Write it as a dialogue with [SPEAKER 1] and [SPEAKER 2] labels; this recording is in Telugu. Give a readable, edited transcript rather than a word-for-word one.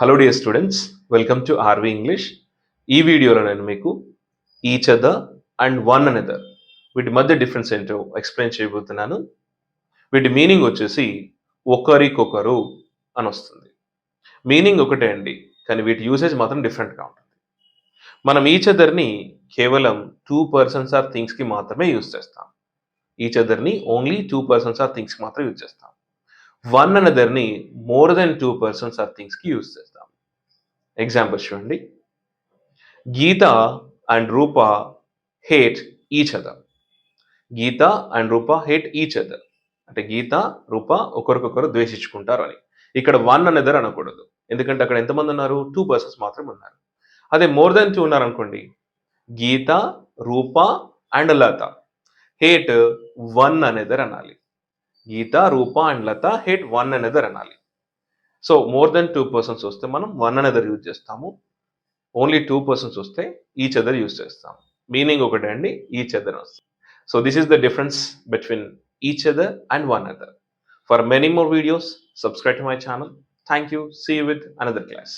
[SPEAKER 1] Hello dear students, welcome to RV English. ఈ వీడియోలో నేను మీకు each other and one another వీటి మధ్య డిఫరెన్స్ ఏంటో ఎక్స్ప్లెయిన్ చేయబోతున్నాను. వీటి మీనింగ్ వచ్చేసి ఒకరికొకరు అని వస్తుంది. మీనింగ్ ఒకటే అండి, కానీ వీటి యూసేజ్ మాత్రం డిఫరెంట్గా ఉంటుంది. మనం ఈచ్ అదర్ని కేవలం టూ పర్సన్స్ ఆర్ థింగ్స్కి మాత్రమే యూజ్ చేస్తాం. ఈచ్ అదర్ని ఓన్లీ టూ పర్సన్స్ ఆర్ థింగ్స్కి మాత్రమే యూజ్ చేస్తాం. వన్ అనదర్ని more than two persons or థింగ్స్కి యూజ్ చేస్తాం. ఎగ్జాంపుల్స్ చూడండి. Geeta and Rupa hate each other. Geeta and Rupa hate each other అంటే గీత రూప ఒకరికొకరు ద్వేషించుకుంటారు అని. ఇక్కడ వన్ అనదర్ అనకూడదు, ఎందుకంటే అక్కడ ఎంతమంది ఉన్నారు? టూ పర్సన్స్ మాత్రమే ఉన్నారు. అదే మోర్ దెన్ టూ ఉన్నారనుకోండి, Geeta Rupa and Lata hate one another అనాలి. Geeta Rupa and Lata hate one another అనాలి. So more than two persons వస్తే మనం వన్ అనదర్ యూజ్ చేస్తాము. ఓన్లీ టూ పర్సన్స్ వస్తే ఈచ్ అదర్ యూజ్ చేస్తాం. మీనింగ్ ఒకటే అండి, ఈచ్ అదర్ వస్తుంది. So this is the difference between each other and one other. For many more videos, subscribe to my channel. Thank you. See you with another class.